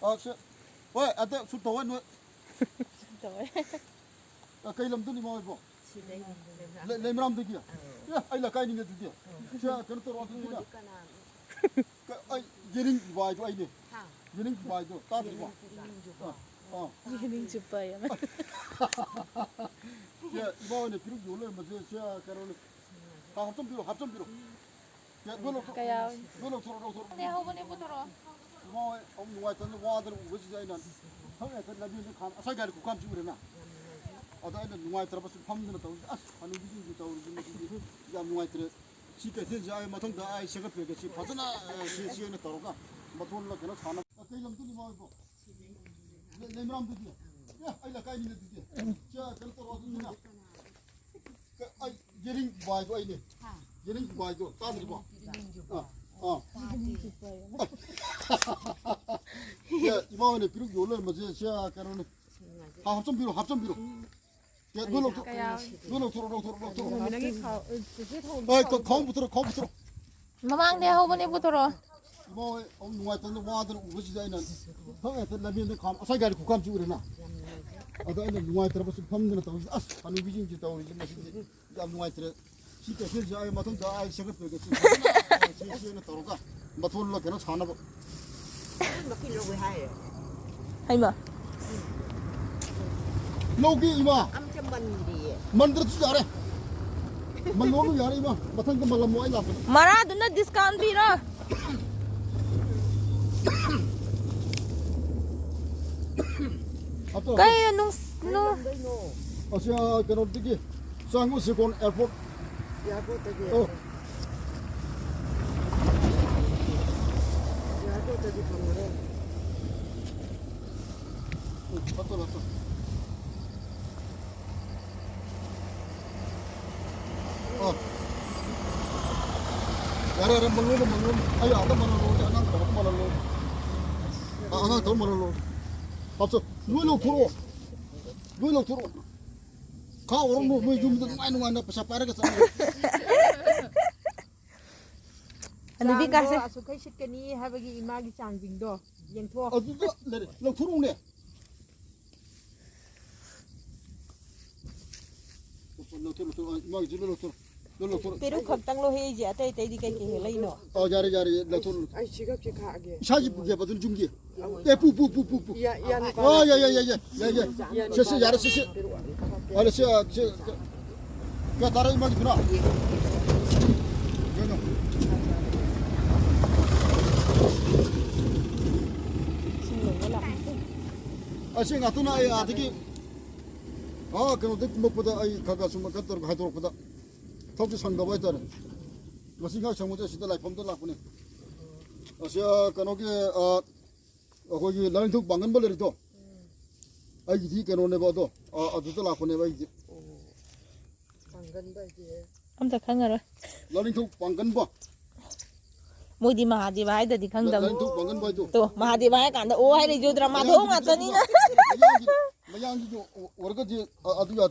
왜 아따 숫도 왜 너? cây làm tôi đi mồi bộ, lấy mắm được chưa? Ya, ai là cây này được chưa? Chưa, cái tôi nói tôi đã. Ai, giring vài cho ai đi, giring vài cho, ta đi bộ. giring chụp vậy à? Ya, bao nhiêu piruk dulu macam saya kalau 합점 piruk. Ya, dua lok turun. 네, 호분이 보도록. mau ông ngoài tận qua tận với gì này không phải tận là đi khám sao cái cũng khám chịu được na ở đây là ngoài tận bớt phăm nữa tao Hanubi gì tao rồi gì làm ngoài tận chỉ cái thế giờ mà thông đã ai sẽ gặp cái gì phát na gì nó tao cả mà thôi là cái nó khám cái làm tôi đi mau bộ LEIMARAM được chưa ai là cái này được chưa chưa cái tao nói gì na cái ai giring vài cho ai đi giring vài cho ta đi bộ 야, 이번에 비록 요를 뭐지? 시야 가로는 합점 비록. 야, 놀러 들어. 아이, 그 가운부터. 마망 네, 호분이 보도록. 뭐, 누가 또 와들 우지 자이는 형한테 라면에 감 사이가리 국감 주고 그러나. 아다는 누가 들어서 펌는 또 Hanubi 좀 또 이제 무슨 야 누가 들어 시대 현재 아이 마통 다 아이 생각 되게 시시는 떨어가 마통을 그냥 사나 봐. hay mà 여기 이마 만들지 잘해 만들어도 잘해 이마 마통 그 말라 뭐이 나 마라 누나 디스카운트 비라 cái nung 아시아 그런 되게 상고 시콘 에어포트 맞다. 야래 먹는. 아유, 아까 먹는 거, 아까 더 먹는 거. 아까 더 먹는 거. 밥서 누이로 들어. 가 오른 뭐 좀도 많이 나 pasal para ka sa. Hanubi kasi. Asukay shit kani habagi imagi changjing do. Yang thua. 어디서 내려. 너 들어오네. 이마기 질러 들어. Piruk khantang lo he ja tai tai di kai ke helai no. 자리 너 들어. Ai sigap che kha ge. 샤지 부게 받은 중기. pu. Ya ni 야. 셔시 야래 셔시. 알았어. 야 따라 이마기 들어. 아시 같은 아이 아득이 그럼 내 먹보다 아이 가가서 막 갖다 놓고 하도록 보다 덕지 상가봐 했다는 뭐신가 정모자 시대 라이 펌도 나쁘네 아시아 그노게 거기 라인톡 방근벌레도 아이 뒤 그노네 봐도 아두도 나쁘네 봐 이제 Ông ta khăng rồi. 라인톡 방근봐 Mua đi mà đi vay thì khăng đầm. 라인톡 방근봐도 또 mà đi vay cả ô hay đi vô drama thong à tao ní. 마양기 좀 월거지 아두야